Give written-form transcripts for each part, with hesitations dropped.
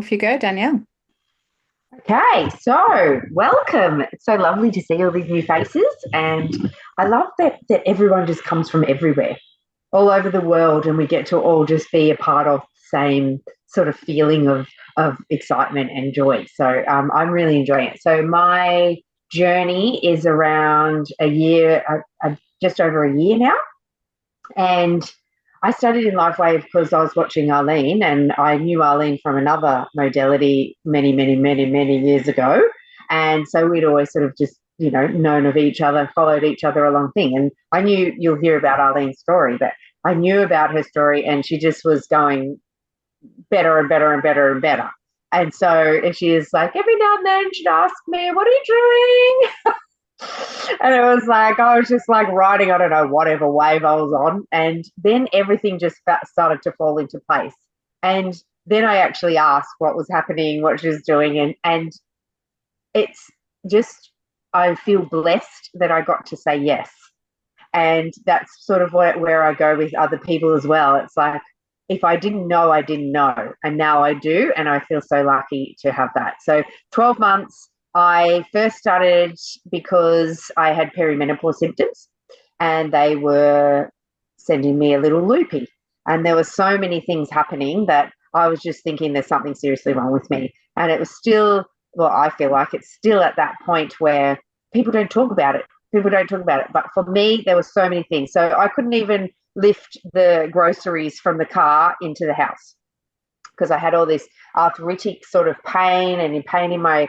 Off you go, Danielle. Okay, so welcome. It's so lovely to see all these new faces, and I love that everyone just comes from everywhere, all over the world, and we get to all just be a part of the same sort of feeling of excitement and joy. So I'm really enjoying it. So my journey is around a year, just over a year now, and I studied in Lifewave because I was watching Arlene, and I knew Arlene from another modality many, many, many, many years ago. And so we'd always sort of just, known of each other, followed each other along thing. And I knew you'll hear about Arlene's story, but I knew about her story, and she just was going better and better and better and better. And so she is like, every now and then she'd ask me, "What are you doing?" And it was like I was just like riding, I don't know, whatever wave I was on, and then everything just started to fall into place. And then I actually asked what was happening, what she was doing, and it's just I feel blessed that I got to say yes, and that's sort of where I go with other people as well. It's like if I didn't know, I didn't know, and now I do, and I feel so lucky to have that. So 12 months. I first started because I had perimenopause symptoms, and they were sending me a little loopy. And there were so many things happening that I was just thinking there's something seriously wrong with me. And it was still, well, I feel like it's still at that point where people don't talk about it. People don't talk about it. But for me, there were so many things. So I couldn't even lift the groceries from the car into the house because I had all this arthritic sort of pain and pain in my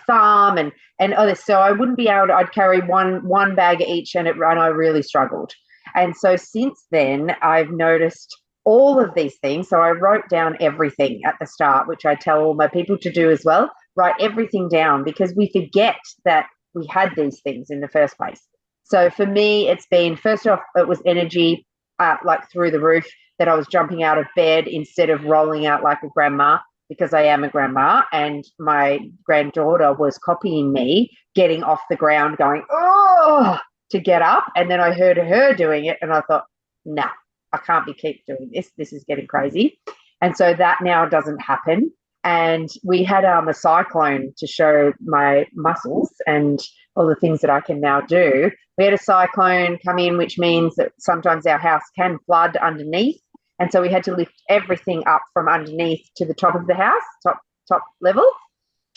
thumb and others. So I wouldn't be able to. I'd carry one bag each, and I really struggled. And so since then, I've noticed all of these things. So I wrote down everything at the start, which I tell all my people to do as well. Write everything down because we forget that we had these things in the first place. So for me, it's been first off, it was energy, like through the roof, that I was jumping out of bed instead of rolling out like a grandma because I am a grandma, and my granddaughter was copying me, getting off the ground, going, "Oh," to get up. And then I heard her doing it, and I thought, nah, I can't be keep doing this. This is getting crazy. And so that now doesn't happen. And we had a cyclone to show my muscles and all the things that I can now do. We had a cyclone come in, which means that sometimes our house can flood underneath, and so we had to lift everything up from underneath to the top of the house, top level.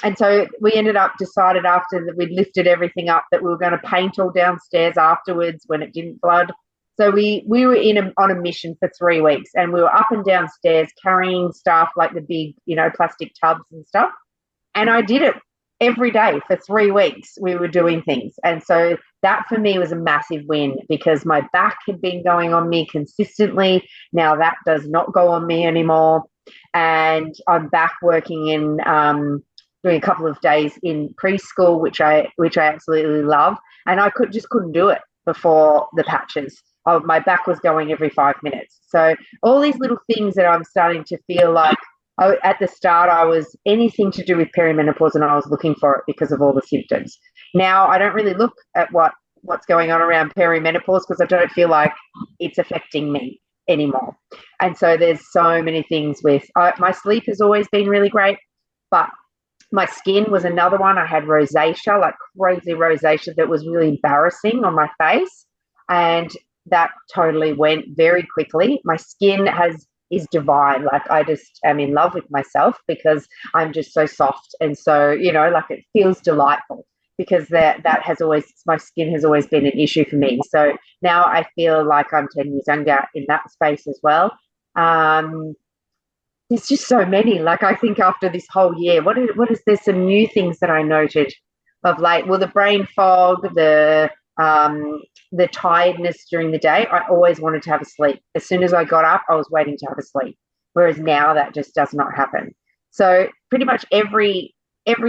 And so we decided after that we'd lifted everything up that we were going to paint all downstairs afterwards when it didn't flood. So we were on a mission for 3 weeks, and we were up and downstairs carrying stuff like the big, plastic tubs and stuff. And I did it every day for 3 weeks. We were doing things. And so that for me was a massive win because my back had been going on me consistently. Now that does not go on me anymore. And I'm back working in doing a couple of days in preschool, which I absolutely love. And I couldn't do it before the patches. Oh, my back was going every 5 minutes. So all these little things that I'm starting to feel like at the start, I was anything to do with perimenopause, and I was looking for it because of all the symptoms. Now I don't really look at what's going on around perimenopause because I don't feel like it's affecting me anymore. And so there's so many things with my sleep has always been really great, but my skin was another one. I had rosacea, like crazy rosacea that was really embarrassing on my face, and that totally went very quickly. My skin is divine. Like I just am in love with myself because I'm just so soft, and so like it feels delightful because that has always my skin has always been an issue for me. So now I feel like I'm 10 years younger in that space as well. There's just so many. Like I think after this whole year, what is there's some new things that I noted of late. Well, the brain fog, the tiredness during the day. I always wanted to have a sleep. As soon as I got up, I was waiting to have a sleep. Whereas now that just does not happen. So pretty much every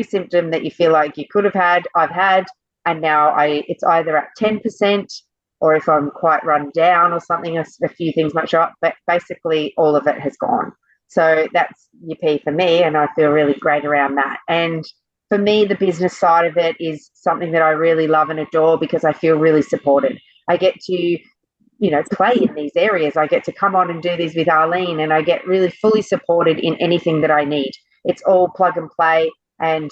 symptom that you feel like you could have had, I've had, and now it's either at 10%, or if I'm quite run down or something, a few things might show up, but basically all of it has gone. So that's yippee for me, and I feel really great around that. And for me, the business side of it is something that I really love and adore because I feel really supported. I get to play in these areas. I get to come on and do these with Arlene, and I get really fully supported in anything that I need. It's all plug and play, and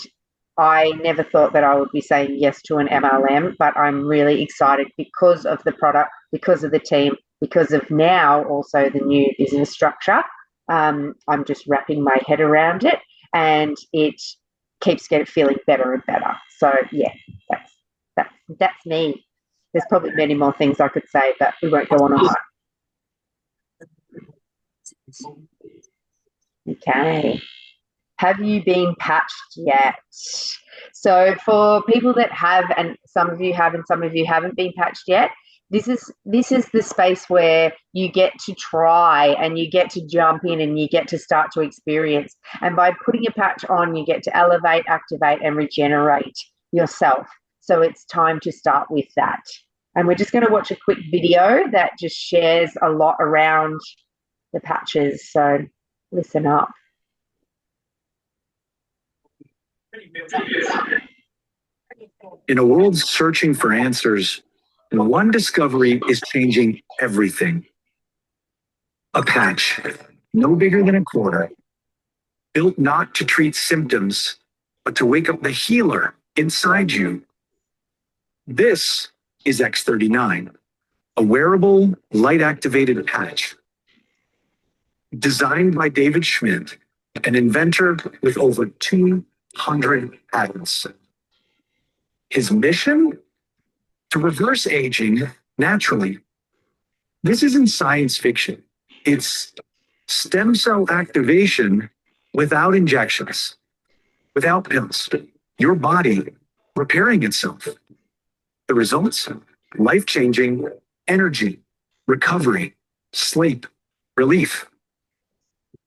I never thought that I would be saying yes to an MLM, but I'm really excited because of the product, because of the team, because of now also the new business structure. I'm just wrapping my head around it, and it keeps feeling better and better. So yeah, that's me. There's probably many more things I could say, but we won't go on that. Okay. Have you been patched yet? So for people that have, and some of you have and some of you haven't been patched yet, this is the space where you get to try and you get to jump in and you get to start to experience. And by putting a patch on, you get to elevate, activate, and regenerate yourself. So it's time to start with that. And we're just going to watch a quick video that just shares a lot around the patches. So listen up. In a world searching for answers, one discovery is changing everything. A patch, no bigger than a quarter, built not to treat symptoms, but to wake up the healer inside you. This is X39, a wearable, light-activated patch. Designed by David Schmidt, an inventor with over 200 patents. His mission? To reverse aging naturally. This isn't science fiction. It's stem cell activation without injections, without pills. Your body repairing itself. The results? Life-changing energy, recovery, sleep, relief.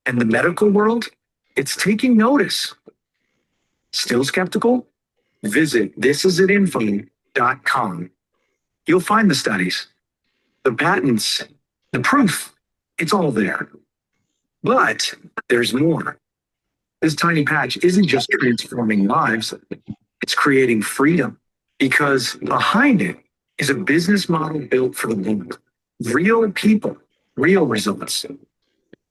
And the medical world? It's taking notice. Still skeptical? Visit thisisitinfo.com. You'll find the studies, the patents, the proof. It's all there. But there's more. This tiny patch isn't just transforming lives, it's creating freedom, because behind it is a business model built for the moment. Real people, real results.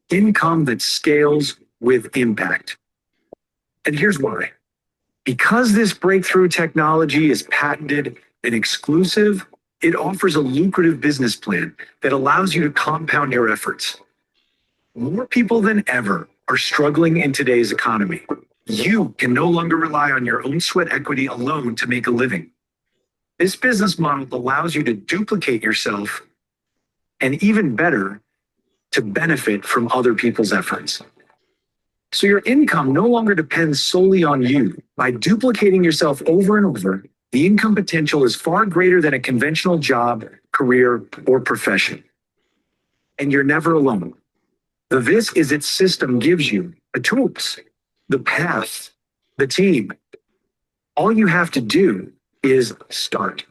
Income that scales with impact. And here's why. Because this breakthrough technology is patented and exclusive, it offers a lucrative business plan that allows you to compound your efforts. More people than ever are struggling in today's economy. You can no longer rely on your own sweat equity alone to make a living. This business model allows you to duplicate yourself, and even better, to benefit from other people's efforts. So your income no longer depends solely on you. By duplicating yourself over and over, the income potential is far greater than a conventional job, career, or profession. And you're never alone. The This Is It system gives you the tools, the path, the team. All you have to do is start.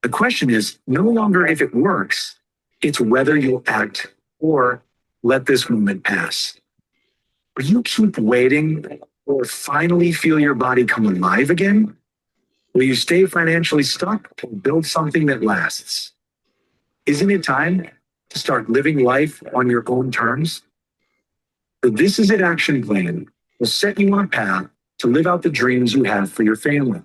The question is no longer if it works, it's whether you'll act or let this moment pass. Will you keep waiting or finally feel your body come alive again? Will you stay financially stuck or build something that lasts? Isn't it time to start living life on your own terms? The This Is It action plan will set you on a path to live out the dreams you have for your family.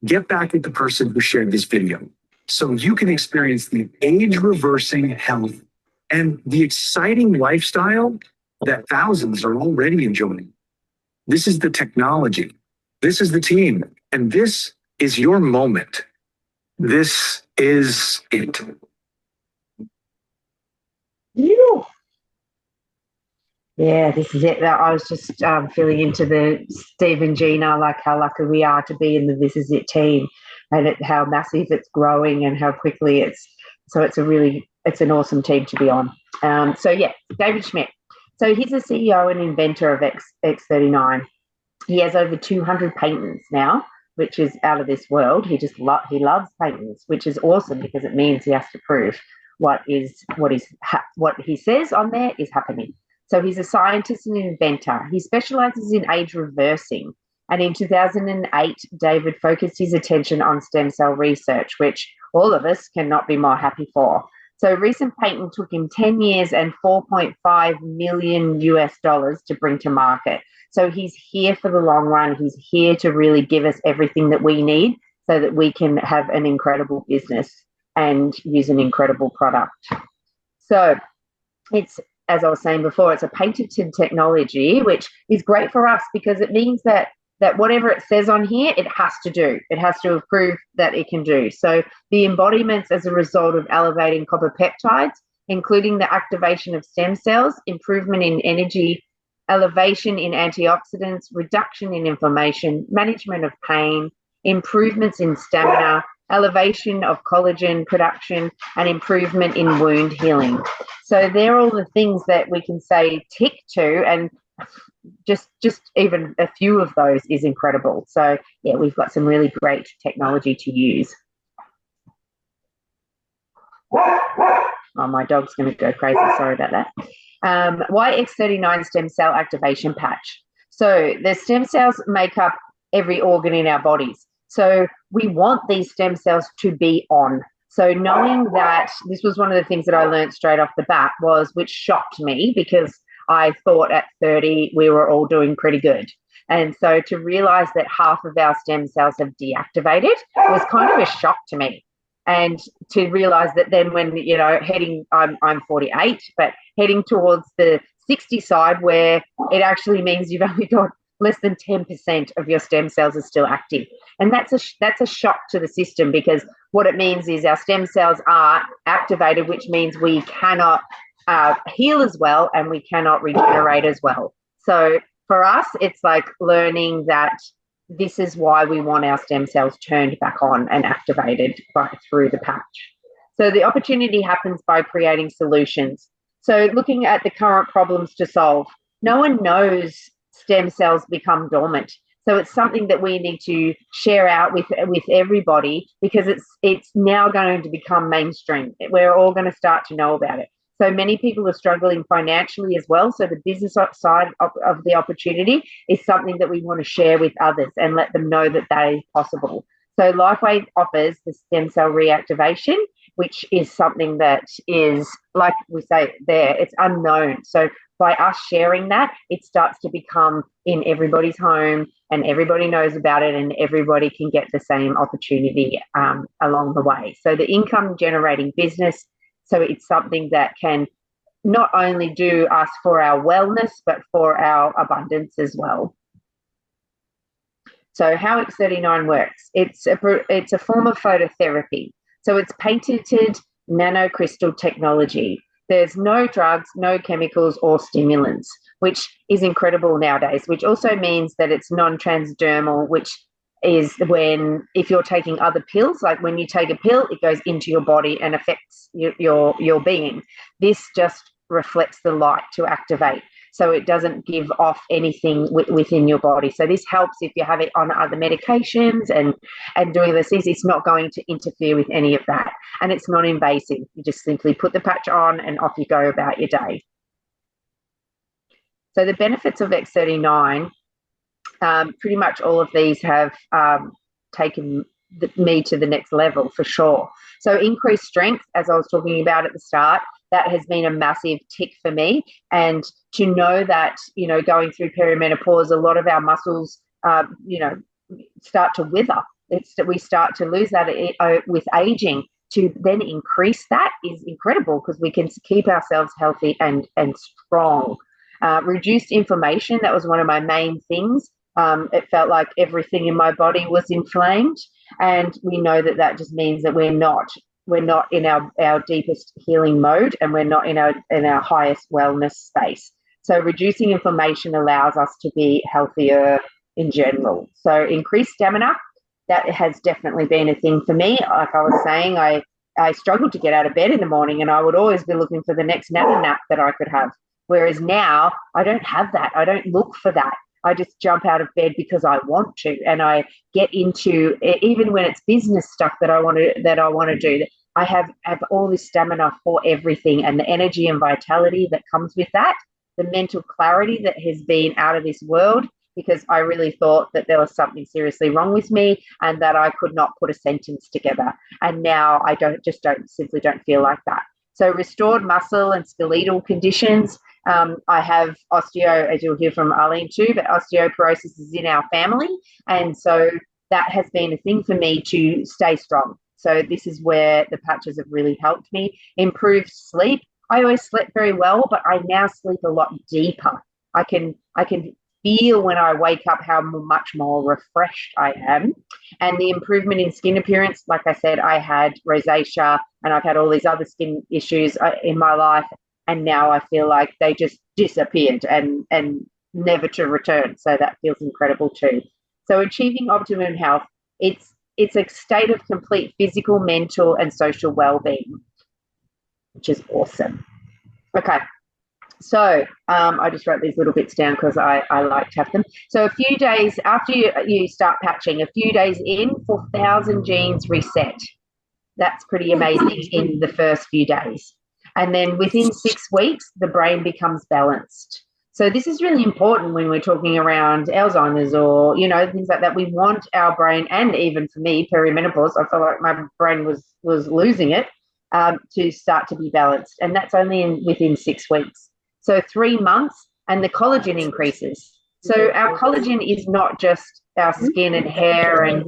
Get back at the person who shared this video so you can experience the age-reversing health and the exciting lifestyle that thousands are already enjoying. This is the technology. This is the team. And this is your moment. This is it. Yeah, this is it. I was just feeling into the Steve and Gina, like how lucky we are to be in the This Is It team, and how massive it's growing and how quickly it's an awesome team to be on. So yeah, David Schmidt. So he's the CEO and inventor of X39. He has over 200 patents now, which is out of this world. He loves patents, which is awesome because it means he has to prove what he says on there is happening. So he's a scientist and inventor. He specializes in age reversing. And in 2008, David focused his attention on stem cell research, which all of us cannot be more happy for. So recent patent took him 10 years and 4.5 million US dollars to bring to market. So he's here for the long run. He's here to really give us everything that we need so that we can have an incredible business and use an incredible product. So it's, as I was saying before, it's a patented technology, which is great for us because it means that whatever it says on here, it has to do. It has to prove that it can do. So the embodiments as a result of elevating copper peptides, including the activation of stem cells, improvement in energy, elevation in antioxidants, reduction in inflammation, management of pain, improvements in stamina, elevation of collagen production, and improvement in wound healing. So they're all the things that we can say tick to, and just even a few of those is incredible. So yeah, we've got some really great technology to use. Oh, my dog's going to go crazy. Sorry about that. Why X39 stem cell activation patch? So the stem cells make up every organ in our bodies. So we want these stem cells to be on. So knowing that, this was one of the things that I learned straight off the bat, which shocked me because I thought at 30 we were all doing pretty good. And so to realize that half of our stem cells have deactivated was kind of a shock to me. And to realize that then when, I'm 48, but heading towards the 60 side where it actually means you've only got less than 10% of your stem cells are still active. And that's a shock to the system, because what it means is our stem cells are activated, which means we cannot heal as well and we cannot regenerate as well. So for us, it's like learning that this is why we want our stem cells turned back on and activated through the patch. So the opportunity happens by creating solutions. So looking at the current problems to solve, no one knows stem cells become dormant. So it's something that we need to share out with everybody, because it's now going to become mainstream. We're all going to start to know about it. So many people are struggling financially as well. So the business side of the opportunity is something that we want to share with others and let them know that that is possible. So Lifewave offers the stem cell reactivation, which is something that is, like we say there, it's unknown. So by us sharing that, it starts to become in everybody's home and everybody knows about it and everybody can get the same opportunity along the way. So the income generating business, so it's something that can not only do us for our wellness, but for our abundance as well. So how X39 works, it's a form of phototherapy. So it's patented nanocrystal technology. There's no drugs, no chemicals or stimulants, which is incredible nowadays, which also means that it's non-transdermal, which is when, if you're taking other pills, like when you take a pill, it goes into your body and affects your being. This just reflects the light to activate. So it doesn't give off anything within your body. So this helps if you have it on other medications and doing those things. It's not going to interfere with any of that. And it's non-invasive. You just simply put the patch on and off you go about your day. So the benefits of X39, pretty much all of these have taken me to the next level for sure. So increased strength, as I was talking about at the start, that has been a massive tick for me. And to know that, going through perimenopause, a lot of our muscles, start to wither. We start to lose that with aging. To then increase that is incredible, because we can keep ourselves healthy and strong. Reduced inflammation, that was one of my main things. It felt like everything in my body was inflamed, and we know that just means that we're not in our deepest healing mode, and we're not in our highest wellness space. So reducing inflammation allows us to be healthier in general. So increased stamina, that has definitely been a thing for me. Like I was saying, I struggled to get out of bed in the morning, and I would always be looking for the next nap that I could have. Whereas now I don't have that. I don't look for that. I just jump out of bed because I want to, and I get into, even when it's business stuff that I want to do. I have all this stamina for everything, and the energy and vitality that comes with that, the mental clarity that has been out of this world, because I really thought that there was something seriously wrong with me and that I could not put a sentence together. And now I simply don't feel like that. So restored muscle and skeletal conditions. I have osteo, as you'll hear from Arlene too, but osteoporosis is in our family. And so that has been a thing for me to stay strong. So this is where the patches have really helped me. Improved sleep. I always slept very well, but I now sleep a lot deeper. I can feel when I wake up how much more refreshed I am. And the improvement in skin appearance, like I said, I had rosacea and I've had all these other skin issues in my life. And now I feel like they just disappeared and never to return. So that feels incredible too. So achieving optimum health, it's a state of complete physical, mental, and social well-being, which is awesome. Okay. So I just wrote these little bits down because I like to have them. So a few days after you start patching, a few days in, 4,000 genes reset. That's pretty amazing in the first few days. And then within 6 weeks, the brain becomes balanced. So this is really important when we're talking around Alzheimer's or, things like that. We want our brain, and even for me, perimenopause, I felt like my brain was losing it, to start to be balanced. And that's only within 6 weeks. So 3 months and the collagen increases. So our collagen is not just our skin and hair and,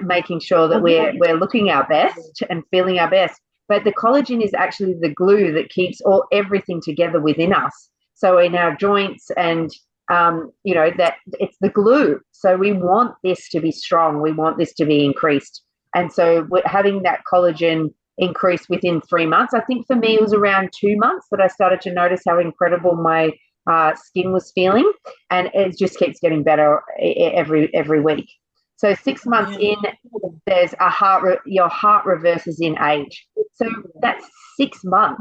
making sure that we're looking our best and feeling our best. But the collagen is actually the glue that keeps everything together within us. So in our joints and, that it's the glue. So we want this to be strong. We want this to be increased. And so having that collagen increase within 3 months, I think for me it was around 2 months that I started to notice how incredible my skin was feeling. And it just keeps getting better every week. So 6 months in, there's your heart reverses in age. So that's 6 months.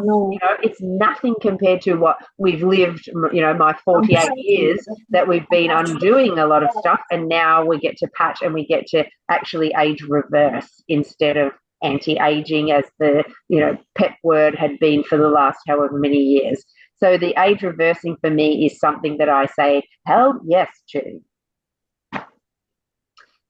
It's nothing compared to what we've lived, my 48 years that we've been undoing a lot of stuff. And now we get to patch and we get to actually age reverse instead of anti-aging, as the, pep word had been for the last however many years. So the age reversing for me is something that I say, hell yes to.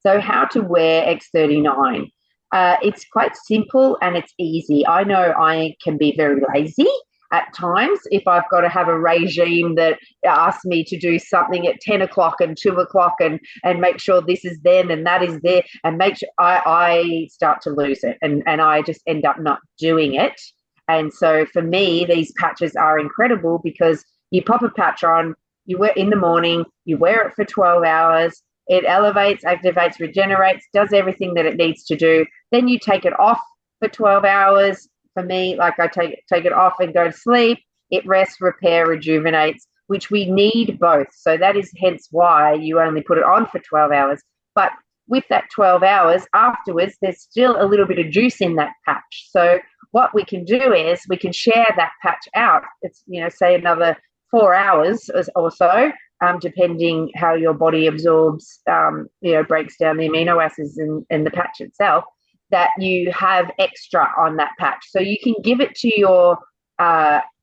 So how to wear X39. It's quite simple and it's easy. I know I can be very lazy at times if I've got to have a regime that asks me to do something at 10 o'clock and 2 o'clock and make sure this is then and that is there, and make sure I start to lose it and I just end up not doing it. And so for me, these patches are incredible because you pop a patch on, you wear it in the morning, you wear it for 12 hours, it elevates, activates, regenerates, does everything that it needs to do. Then you take it off for 12 hours. For me, like I take it off and go to sleep. It rests, repair, rejuvenates, which we need both. So that is hence why you only put it on for 12 hours. But with that 12 hours afterwards, there's still a little bit of juice in that patch. So what we can do is we can share that patch out. It's, say another 4 hours or so, depending how your body absorbs, breaks down the amino acids in the patch itself, that you have extra on that patch. So you can give it to your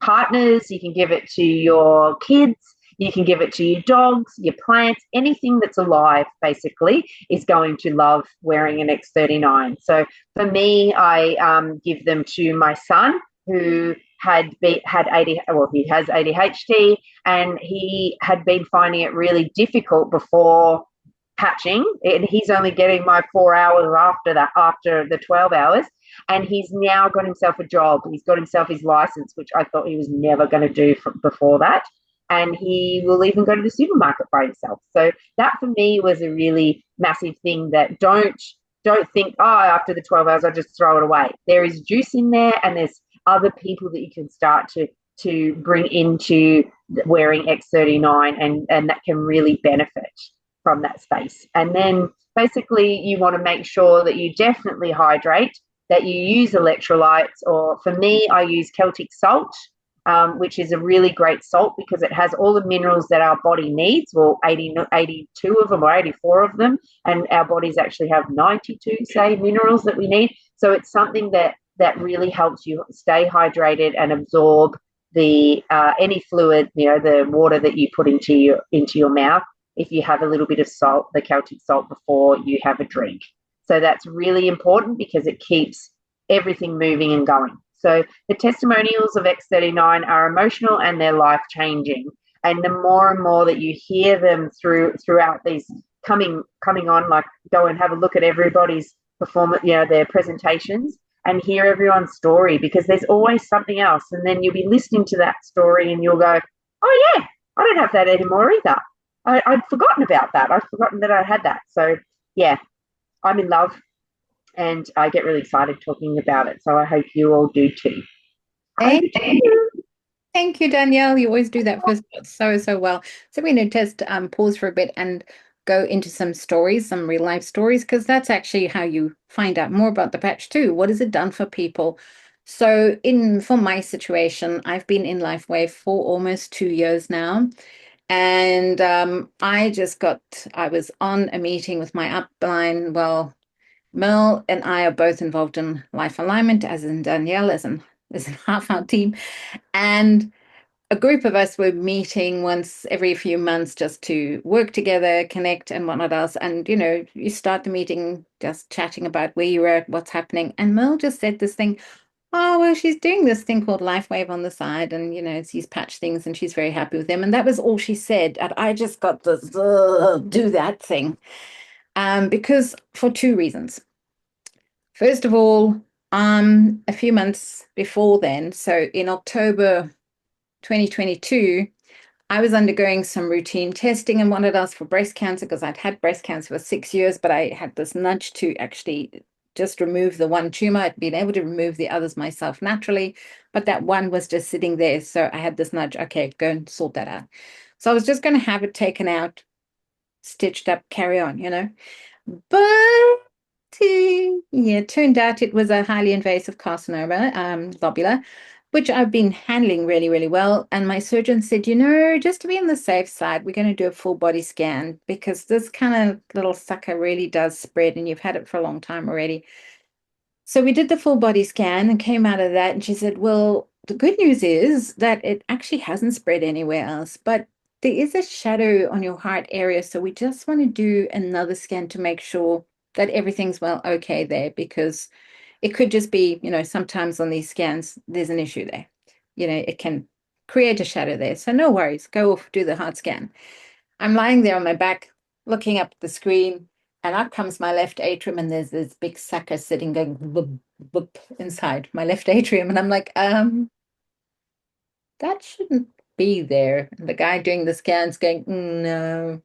partners, you can give it to your kids, you can give it to your dogs, your plants, anything that's alive basically is going to love wearing an X39. So for me, I give them to my son who he has ADHD, and he had been finding it really difficult before patching, and he's only getting my 4 hours after the 12 hours, and he's now got himself a job. He's got himself his license, which I thought he was never going to do before that, and he will even go to the supermarket by himself. So that for me was a really massive thing, that don't think, after the 12 hours I'll just throw it away. There is juice in there, and there's other people that you can start to bring into wearing X39, and that can really benefit from that space. And then basically you want to make sure that you definitely hydrate, that you use electrolytes, or for me, I use Celtic salt, which is a really great salt because it has all the minerals that our body needs, well, 82 of them or 84 of them, and our bodies actually have 92, say, minerals that we need. So it's something that really helps you stay hydrated and absorb the any fluid, the water that you put into your mouth. if you have a little bit of salt, the Celtic salt, before you have a drink. So that's really important because it keeps everything moving and going. So the testimonials of X39 are emotional and they're life changing. And the more and more that you hear them throughout these coming on, like go and have a look at everybody's performance, their presentations, and hear everyone's story, because there's always something else. And then you'll be listening to that story and you'll go, oh yeah, I don't have that anymore either. I'd forgotten about that. I'd forgotten that I had that. So yeah, I'm in love and I get really excited talking about it. So I hope you all do too. Thank you. Thank you, Danielle. You always do that first so well. So we're going to just pause for a bit and go into some stories, some real life stories, because that's actually how you find out more about the patch too. What has it done for people? So for my situation, I've been in Lifewave for almost 2 years now. And I was on a meeting with my upline. Well, Mel and I are both involved in life alignment, as in Danielle, as in half our team. And a group of us were meeting once every few months just to work together, connect, and whatnot else. And, you start the meeting just chatting about where you're at, what's happening. And Mel just said this thing, oh, well, she's doing this thing called Lifewave on the side. And, it's these patch things, and she's very happy with them. And that was all she said. And I just got this, do that thing. Because for two reasons. First of all, a few months before then, so in October 2022, I was undergoing some routine testing and wanted us for breast cancer because I'd had breast cancer for 6 years, but I had this nudge to actually just remove the one tumor. I'd been able to remove the others myself naturally, but that one was just sitting there. So I had this nudge, okay, go and sort that out. So I was just going to have it taken out, stitched up, carry on, But yeah, it turned out it was a highly invasive carcinoma, lobular, which I've been handling really, really well. And my surgeon said, just to be on the safe side, we're going to do a full body scan because this kind of little sucker really does spread and you've had it for a long time already. So we did the full body scan and came out of that. And she said, well, the good news is that it actually hasn't spread anywhere else, but there is a shadow on your heart area. So we just want to do another scan to make sure that everything's okay there, because it could just be, sometimes on these scans, there's an issue there. It can create a shadow there. So no worries, go off, do the heart scan. I'm lying there on my back, looking up at the screen, and up comes my left atrium, and there's this big sucker sitting going boop, boop, inside my left atrium. And I'm like, that shouldn't be there. And the guy doing the scans going, no,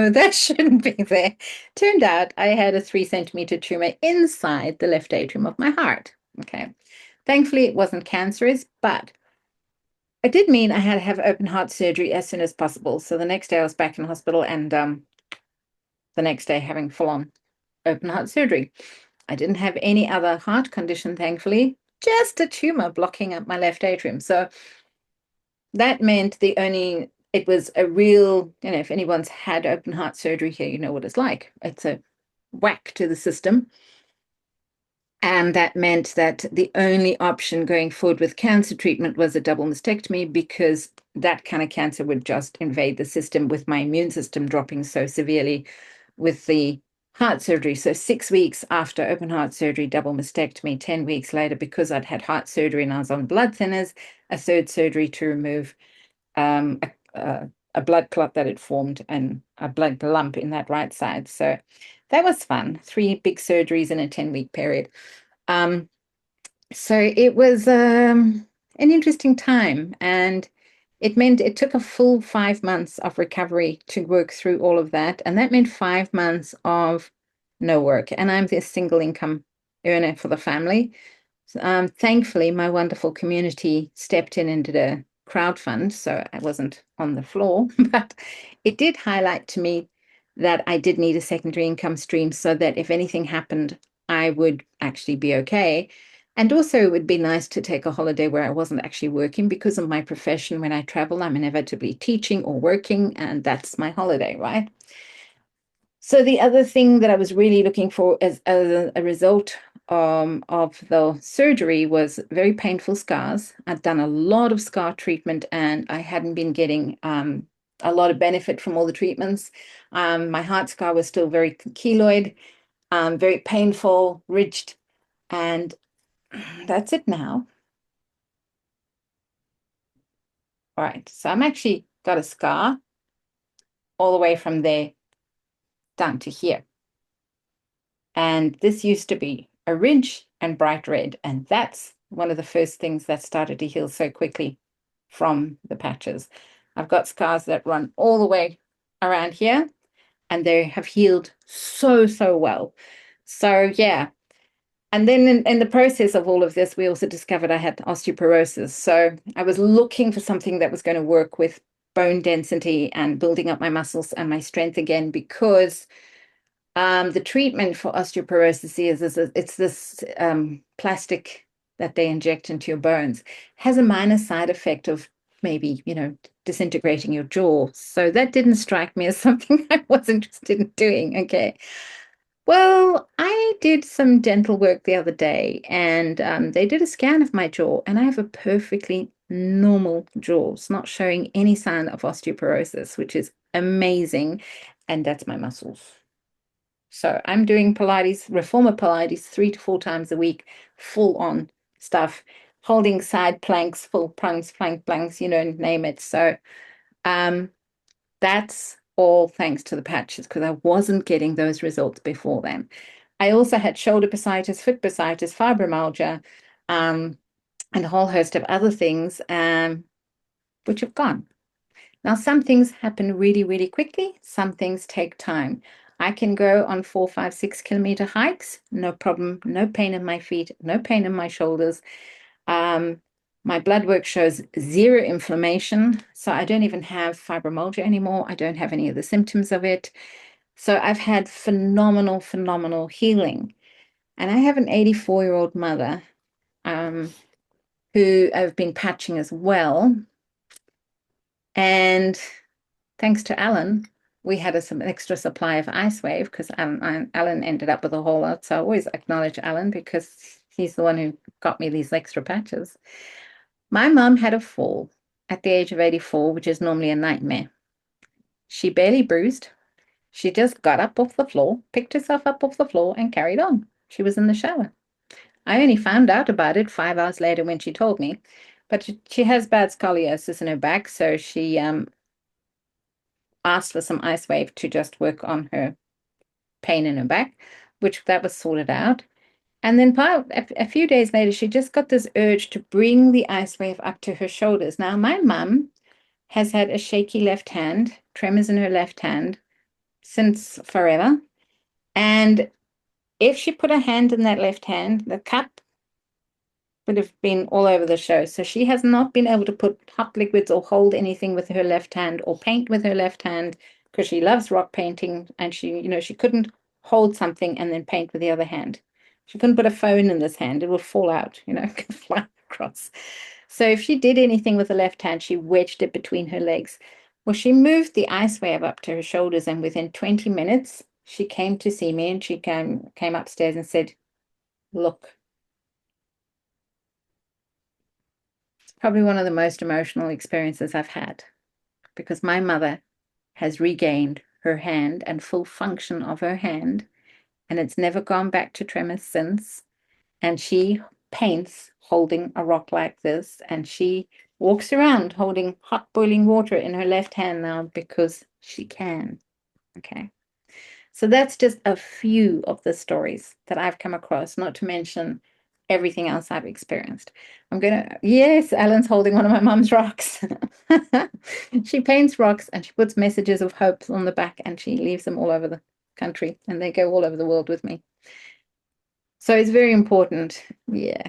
that shouldn't be there. Turned out I had a 3 centimeter tumor inside the left atrium of my heart. Okay. Thankfully, it wasn't cancerous, but it did mean I had to have open heart surgery as soon as possible. So the next day I was back in hospital, and the next day having full-on open heart surgery. I didn't have any other heart condition, thankfully, just a tumor blocking up my left atrium. So that meant it was a real, if anyone's had open heart surgery here, you know what it's like. It's a whack to the system. And that meant that the only option going forward with cancer treatment was a double mastectomy, because that kind of cancer would just invade the system with my immune system dropping so severely with the heart surgery. So 6 weeks after open heart surgery, double mastectomy, 10 weeks later, because I'd had heart surgery and I was on blood thinners, a third surgery to remove a blood clot that had formed and a blood lump in that right side. So that was fun. 3 big surgeries in a 10-week period. So it was an interesting time, and it meant it took a full 5 months of recovery to work through all of that. And that meant 5 months of no work. And I'm the single income earner for the family. Thankfully, my wonderful community stepped in and did a crowdfund, so I wasn't on the floor, but it did highlight to me that I did need a secondary income stream so that if anything happened, I would actually be okay. And also, it would be nice to take a holiday where I wasn't actually working, because of my profession. When I travel, I'm inevitably teaching or working, and that's my holiday, right? So the other thing that I was really looking for as a result of the surgery was very painful scars. I'd done a lot of scar treatment, and I hadn't been getting a lot of benefit from all the treatments. My heart scar was still very keloid, very painful, ridged, and that's it now. All right, so I'm actually got a scar all the way from there down to here. And this used to be a ridge and bright red. And that's one of the first things that started to heal so quickly from the patches. I've got scars that run all the way around here, and they have healed so, so well. So, yeah. And then in the process of all of this, we also discovered I had osteoporosis. So I was looking for something that was going to work with bone density and building up my muscles and my strength again, because the treatment for osteoporosis it's this plastic that they inject into your bones. Has a minor side effect of maybe, disintegrating your jaw. So that didn't strike me as something I was interested in doing. Okay. Well, I did some dental work the other day, and they did a scan of my jaw, and I have a perfectly normal jaw. It's not showing any sign of osteoporosis, which is amazing. And that's my muscles. So I'm doing Pilates, reformer Pilates, 3 to 4 times a week, full on stuff, holding side planks, full planks, planks, name it. So that's all thanks to the patches, because I wasn't getting those results before then. I also had shoulder bursitis, foot bursitis, fibromyalgia, and a whole host of other things, which have gone. Now, some things happen really, really quickly. Some things take time. I can go on 4, 5, 6 kilometer hikes, no problem, no pain in my feet, no pain in my shoulders. My blood work shows 0 inflammation, so I don't even have fibromyalgia anymore. I don't have any of the symptoms of it. So I've had phenomenal, phenomenal healing. And I have an 84-year-old mother who I've been patching as well. And thanks to Alan, we had some extra supply of Icewave, because Alan ended up with a whole lot. So I always acknowledge Alan, because he's the one who got me these extra patches. My mum had a fall at the age of 84, which is normally a nightmare. She barely bruised. She just got up off the floor, picked herself up off the floor, and carried on. She was in the shower. I only found out about it 5 hours later when she told me. But she has bad scoliosis in her back, so she asked for some Icewave to just work on her pain in her back, which that was sorted out. And then a few days later, she just got this urge to bring the Icewave up to her shoulders. Now, my mum has had a shaky left hand, tremors in her left hand since forever. And if she put her hand in that left hand, the cup would have been all over the show. So she has not been able to put hot liquids or hold anything with her left hand or paint with her left hand, because she loves rock painting, and she couldn't hold something and then paint with the other hand. She couldn't put a phone in this hand. It would fall out, could fly across. So if she did anything with the left hand, she wedged it between her legs. Well, she moved the Icewave up to her shoulders, and within 20 minutes, she came to see me, and she came upstairs and said, "Look." It's probably one of the most emotional experiences I've had, because my mother has regained her hand and full function of her hand, and it's never gone back to tremors since. And she paints holding a rock like this, and she walks around holding hot boiling water in her left hand now because she can. Okay. So that's just a few of the stories that I've come across, not to mention everything else I've experienced. Yes, Alan's holding one of my mum's rocks. She paints rocks, and she puts messages of hope on the back, and she leaves them all over the country, and they go all over the world with me. So it's very important. Yeah,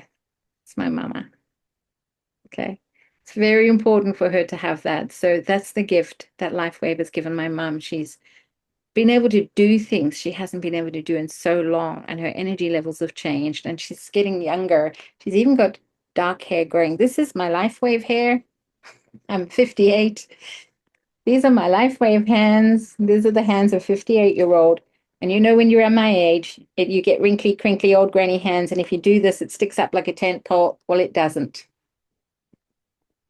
it's my mama. Okay. It's very important for her to have that. So that's the gift that Lifewave has given my mum. She's been able to do things she hasn't been able to do in so long, and her energy levels have changed, and she's getting younger. She's even got dark hair growing. This is my Lifewave hair. I'm 58. These are my Lifewave hands. These are the hands of a 58-year-old. And when you're at my age, you get wrinkly, crinkly old granny hands. And if you do this, it sticks up like a tent pole. Well, it doesn't.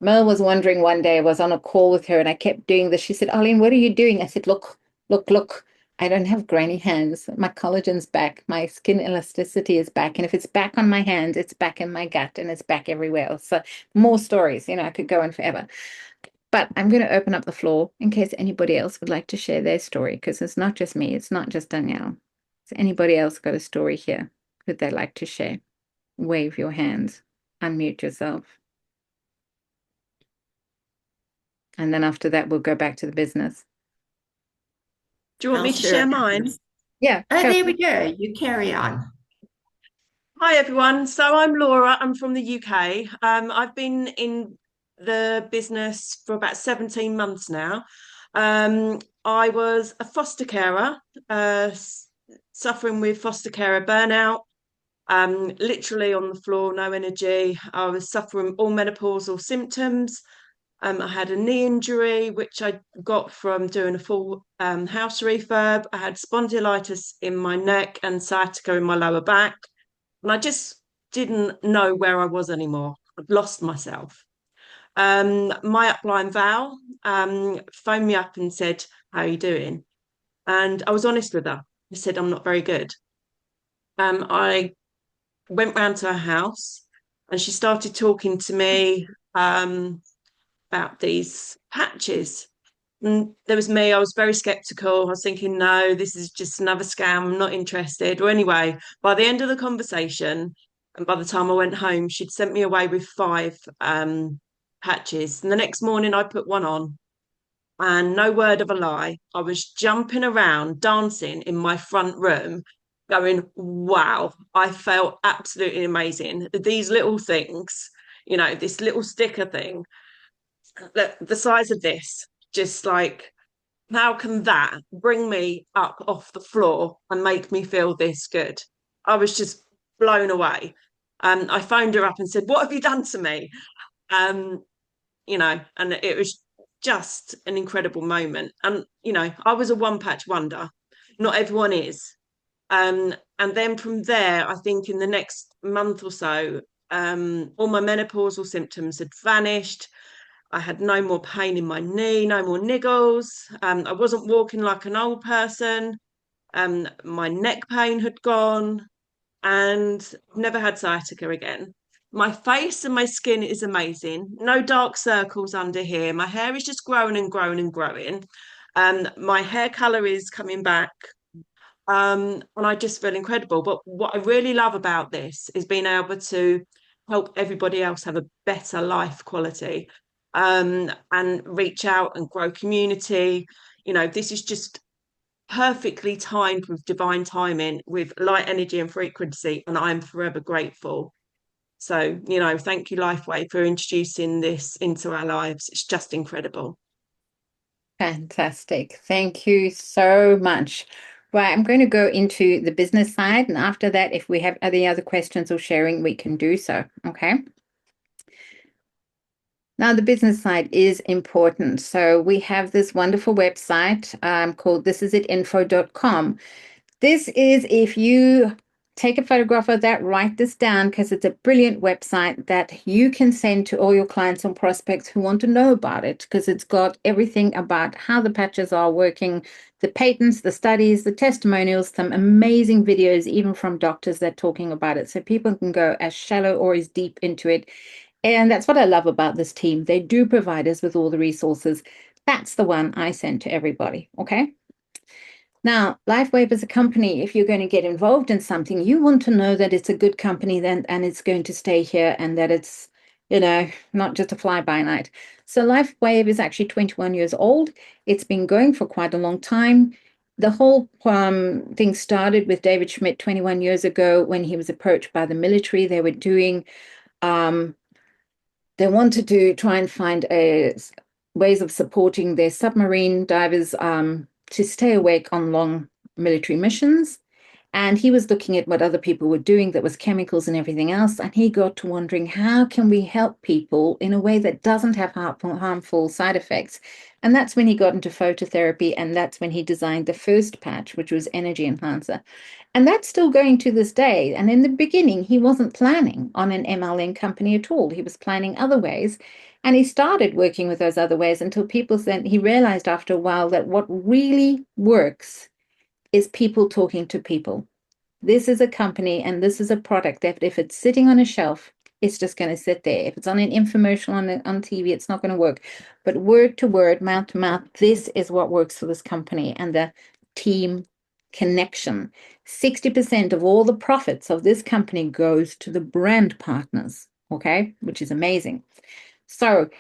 Mel was wondering one day, I was on a call with her and I kept doing this. She said, Arlene, what are you doing? I said, look, look, look. I don't have grainy hands. My collagen's back. My skin elasticity is back. And if it's back on my hands, it's back in my gut and it's back everywhere else. So more stories, I could go on forever. But I'm going to open up the floor in case anybody else would like to share their story, because it's not just me. It's not just Danielle. Has anybody else got a story here that they'd like to share? Wave your hands, unmute yourself. And then after that, we'll go back to the business. Do you want me to share mine? Yeah. There we go. You carry on. Hi, everyone. So I'm Laura. I'm from the UK. I've been in the business for about 17 months now. I was a foster carer, suffering with foster carer burnout, literally on the floor, no energy. I was suffering all menopausal symptoms. I had a knee injury, which I got from doing a full house refurb. I had spondylitis in my neck and sciatica in my lower back. And I just didn't know where I was anymore. I'd lost myself. My upline Val phoned me up and said, how are you doing? And I was honest with her. I said, I'm not very good. I went round to her house and she started talking to me about these patches. And there was me, I was very skeptical. I was thinking, no, this is just another scam. I'm not interested. Or anyway, by the end of the conversation, and by the time I went home, she'd sent me away with 5 patches. And the next morning, I put one on. And no word of a lie, I was jumping around, dancing in my front room, going, wow, I felt absolutely amazing. These little things, this little sticker thing, the size of this, just like, how can that bring me up off the floor and make me feel this good? I was just blown away. I phoned her up and said, what have you done to me? And it was just an incredible moment. And, I was a one patch wonder. Not everyone is. And then from there, I think in the next month or so, all my menopausal symptoms had vanished. I had no more pain in my knee, no more niggles. I wasn't walking like an old person. My neck pain had gone and never had sciatica again. My face and my skin is amazing. No dark circles under here. My hair is just growing and growing and growing. My hair color is coming back. And I just feel incredible. But what I really love about this is being able to help everybody else have a better life quality, and reach out and grow community. This is just perfectly timed with divine timing, with light energy and frequency, and I'm forever grateful. So, thank you, Lifewave, for introducing this into our lives. It's just incredible. Fantastic. Thank you so much. Right, I'm going to go into the business side, and after that, if we have any other questions or sharing, we can do so. Okay. Now, the business side is important. So we have this wonderful website called thisisit.info.com. This is if you take a photograph of that, write this down, because it's a brilliant website that you can send to all your clients and prospects who want to know about it, because it's got everything about how the patches are working, the patents, the studies, the testimonials, some amazing videos, even from doctors that are talking about it. So people can go as shallow or as deep into it. And that's what I love about this team. They do provide us with all the resources. That's the one I send to everybody. Okay. Now, Lifewave is a company. If you're going to get involved in something, you want to know that it's a good company then, and it's going to stay here, and that it's, not just a fly-by-night. So Lifewave is actually 21 years old. It's been going for quite a long time. The whole thing started with David Schmidt 21 years ago when he was approached by the military. They were doing they wanted to try and find ways of supporting their submarine divers to stay awake on long military missions. And he was looking at what other people were doing that was chemicals and everything else. And he got to wondering, how can we help people in a way that doesn't have harmful side effects? And that's when he got into phototherapy. And that's when he designed the first patch, which was Energy Enhancer. And that's still going to this day. And in the beginning, he wasn't planning on an MLM company at all. He was planning other ways. And he started working with those other ways until people then he realized after a while that what really works is people talking to people. This is a company and this is a product that if it's sitting on a shelf, it's just going to sit there. If it's on an infomercial on TV, it's not going to work. But word to word, mouth to mouth, this is what works for this company and the team connection. 60% of all the profits of this company goes to the brand partners, okay, which is amazing. So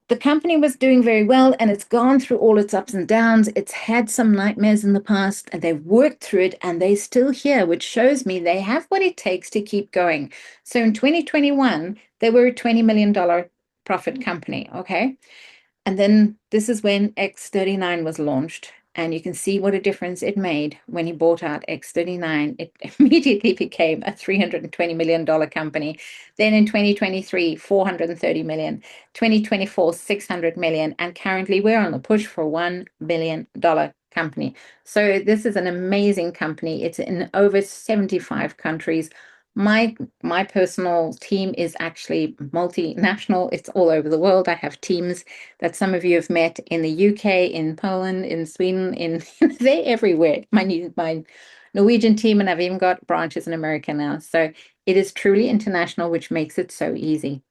the company was doing very well and it's gone through all its ups and downs. It's had some nightmares in the past and they've worked through it and they're still here, which shows me they have what it takes to keep going. So in 2021, they were a $20 million profit company, okay? And then this is when X39 was launched. And you can see what a difference it made when he bought out X39. It immediately became a $320 million company. Then in 2023, $430 million. 2024, $600 million. And currently we're on the push for $1 billion company. So this is an amazing company. It's in over 75 countries. My personal team is actually multinational. It's all over the world. I have teams that some of you have met in the UK, in Poland, in Sweden, they're everywhere. My Norwegian team, and I've even got branches in America now. So it is truly international, which makes it so easy.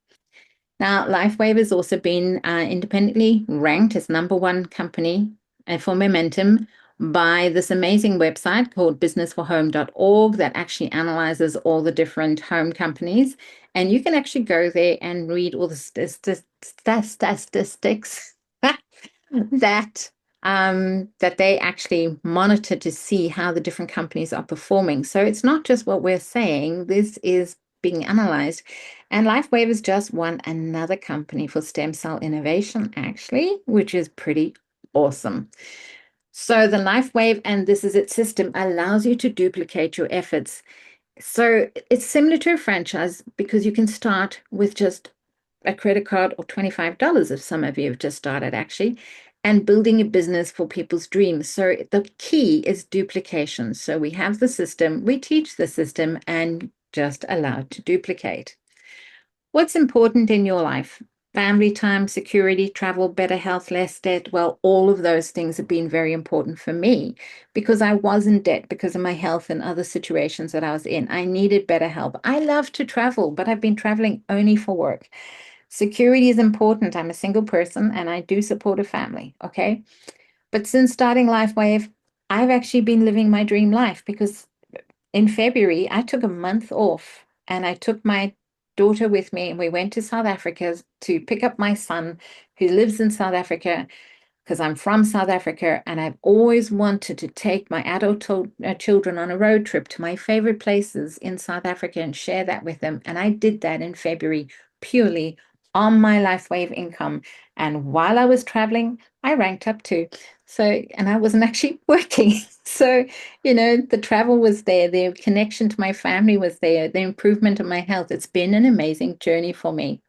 Now, Lifewave has also been independently ranked as #1 company for momentum by this amazing website called businessforhome.org that actually analyzes all the different home companies. And you can actually go there and read all the statistics that that they actually monitor to see how the different companies are performing. So it's not just what we're saying, this is being analyzed. And Lifewave has just won another company for stem cell innovation, actually, which is pretty awesome. So the Lifewave, and this is its system, allows you to duplicate your efforts. So it's similar to a franchise because you can start with just a credit card or $25 if some of you have just started actually, and building a business for people's dreams. So the key is duplication. So we have the system, we teach the system, and just allowed to duplicate. What's important in your life? Family time, security, travel, better health, less debt. Well, all of those things have been very important for me because I was in debt because of my health and other situations that I was in. I needed better help. I love to travel, but I've been traveling only for work. Security is important. I'm a single person and I do support a family, okay? But since starting Lifewave, I've actually been living my dream life because in February, I took a month off and I took my daughter with me and we went to South Africa to pick up my son who lives in South Africa because I'm from South Africa and I've always wanted to take my adult children on a road trip to my favorite places in South Africa and share that with them. And I did that in February purely on my Lifewave income. And while I was traveling, I ranked up too. So, and I wasn't actually working. So, the travel was there, the connection to my family was there, the improvement of my health. It's been an amazing journey for me.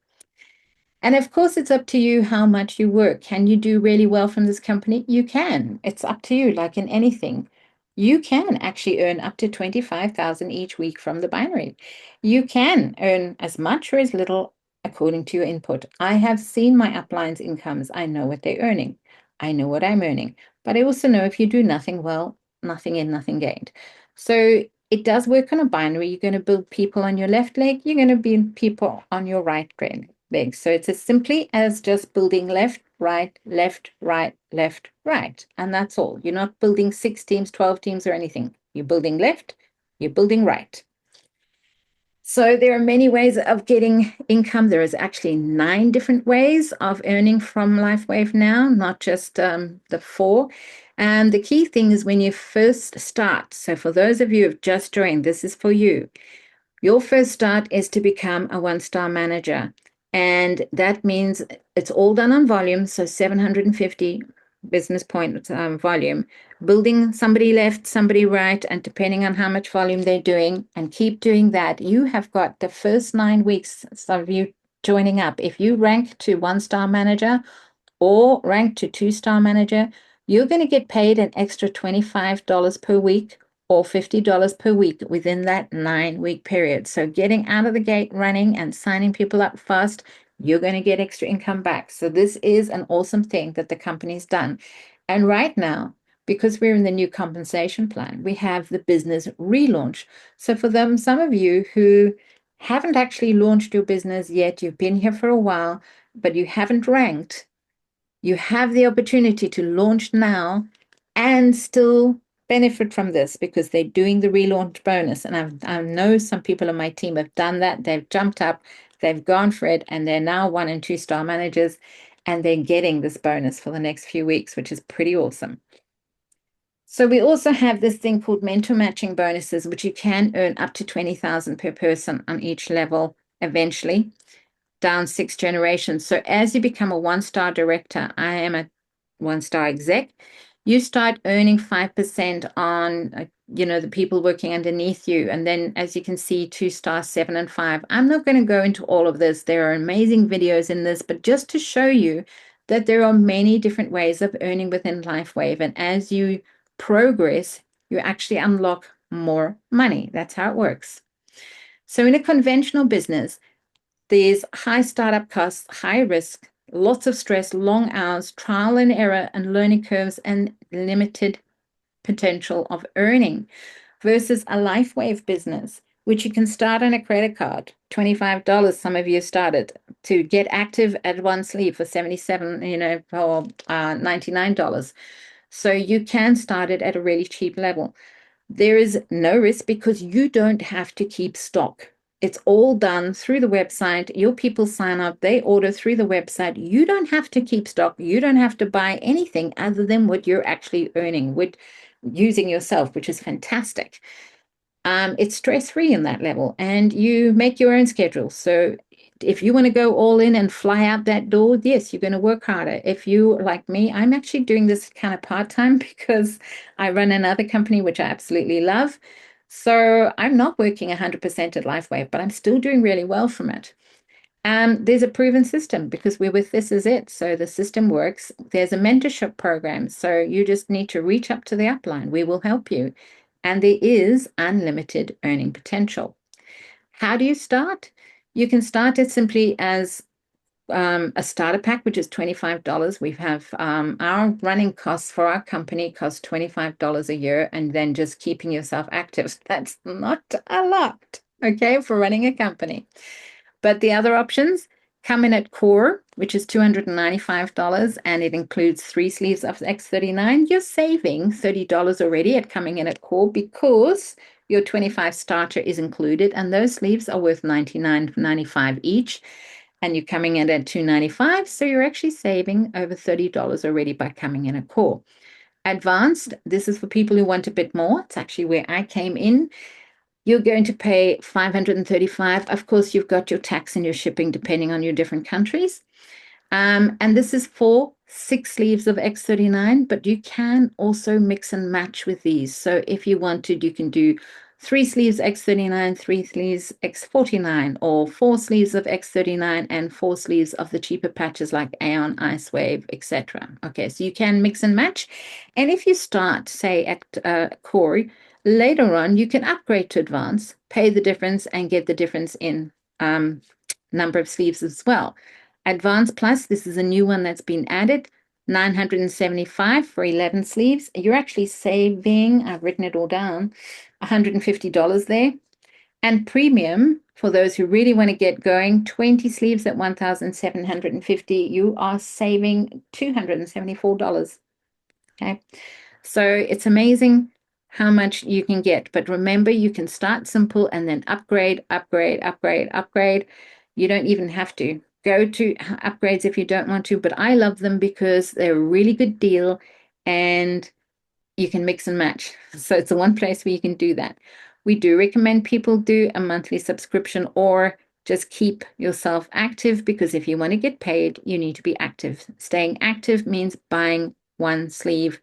And of course, it's up to you how much you work. Can you do really well from this company? You can. It's up to you, like in anything. You can actually earn up to 25,000 each week from the binary. You can earn as much or as little according to your input. I have seen my upline's incomes. I know what they're earning. I know what I'm earning. But I also know if you do nothing well, nothing in, nothing gained. So it does work on a binary. You're going to build people on your left leg. You're going to build people on your right leg. So it's as simply as just building left, right, left, right, left, right. And that's all. You're not building 6 teams, 12 teams or anything. You're building left, you're building right. So there are many ways of getting income. There is actually 9 different ways of earning from Lifewave now, not just the 4. And the key thing is when you first start. So for those of you who have just joined, this is for you. Your first start is to become a 1-star manager. And that means it's all done on volume, so 750 business points volume. Building somebody left, somebody right, and depending on how much volume they're doing, and keep doing that. You have got the first 9 weeks of you joining up. If you rank to 1-star manager or rank to 2-star manager, you're going to get paid an extra $25 per week or $50 per week within that 9-week period. So getting out of the gate running and signing people up fast, you're going to get extra income back. So this is an awesome thing that the company's done. And right now, because we're in the new compensation plan, we have the business relaunch. So for them, some of you who haven't actually launched your business yet, you've been here for a while, but you haven't ranked, you have the opportunity to launch now and still benefit from this because they're doing the relaunch bonus. And I know some people on my team have done that. They've jumped up, they've gone for it, and they're now 1 and 2 star managers, and they're getting this bonus for the next few weeks, which is pretty awesome. So we also have this thing called mentor matching bonuses, which you can earn up to 20,000 per person on each level eventually, down 6 generations. So as you become a 1-star director, I am a 1-star exec, you start earning 5% on, the people working underneath you. And then as you can see, 2-star, 7 and 5. I'm not going to go into all of this. There are amazing videos in this, but just to show you that there are many different ways of earning within Lifewave. And as you progress, you actually unlock more money. That's how it works. So in a conventional business, there's high startup costs, high risk, lots of stress, long hours, trial and error, and learning curves, and limited potential of earning versus a Lifewave business, which you can start on a credit card, $25. Some of you started to get active at one sleeve for $77, for $99. So you can start it at a really cheap level. There is no risk because you don't have to keep stock. It's all done through the website. Your people sign up, they order through the website. You don't have to keep stock. You don't have to buy anything other than what you're actually earning with using yourself, which is fantastic. It's stress-free in that level, and you make your own schedule. So if you want to go all in and fly out that door, yes, you're going to work harder. If you, like me, I'm actually doing this kind of part-time because I run another company, which I absolutely love. So I'm not working 100% at Lifewave, but I'm still doing really well from it. There's a proven system because we're with This Is It. So the system works. There's a mentorship program. So you just need to reach up to the upline. We will help you. And there is unlimited earning potential. How do you start? You can start it simply as a starter pack, which is $25. We have our running costs for our company cost $25 a year, and then just keeping yourself active. That's not a lot, okay, for running a company. But the other options come in at core, which is $295, and it includes 3 sleeves of X39. You're saving $30 already at coming in at core because your 25 starter is included, and those sleeves are worth $99.95 each. And you're coming in at $295, so you're actually saving over $30 already by coming in at core. Advanced, this is for people who want a bit more. It's actually where I came in. You're going to pay $535. Of course, you've got your tax and your shipping depending on your different countries. And this is for 6 sleeves of X39, but you can also mix and match with these. So if you wanted, you can do 3 sleeves X39, 3 sleeves X49, or 4 sleeves of X39 and 4 sleeves of the cheaper patches like Aeon, Icewave, etc. Okay, so you can mix and match. And if you start, say, at Core, later on, you can upgrade to Advanced, pay the difference, and get the difference in number of sleeves as well. Advanced Plus, this is a new one that's been added, $975 for 11 sleeves. You're actually saving, I've written it all down, $150 there. And Premium, for those who really want to get going, 20 sleeves at $1,750. You are saving $274. Okay, so it's amazing how much you can get. But remember, you can start simple and then upgrade, upgrade, upgrade, upgrade. You don't even have to go to upgrades if you don't want to, but I love them because they're a really good deal and you can mix and match. So it's the one place where you can do that. We do recommend people do a monthly subscription or just keep yourself active, because if you want to get paid, you need to be active. Staying active means buying 1 sleeve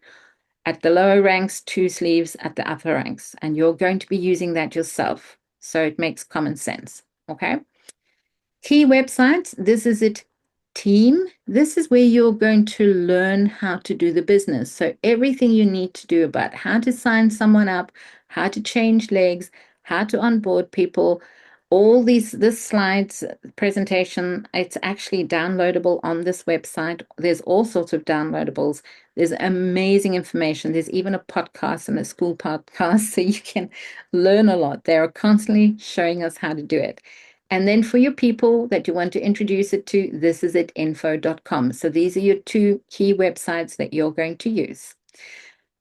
at the lower ranks, 2 sleeves at the upper ranks, and you're going to be using that yourself. So it makes common sense. Okay. Key websites. This is it. Team. This is where you're going to learn how to do the business. So everything you need to do about how to sign someone up, how to change legs, how to onboard people, all this slides presentation, it's actually downloadable on this website. There's all sorts of downloadables. There's amazing information. There's even a podcast and a school podcast, so you can learn a lot. They are constantly showing us how to do it. And then for your people that you want to introduce it to, thisisit.info.com. So these are your two key websites that you're going to use.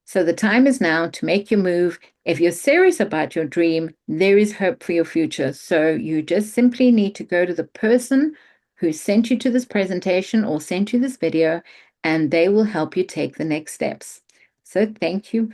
So the time is now to make your move. If you're serious about your dream, there is hope for your future. So you just simply need to go to the person who sent you to this presentation or sent you this video, and they will help you take the next steps. So thank you.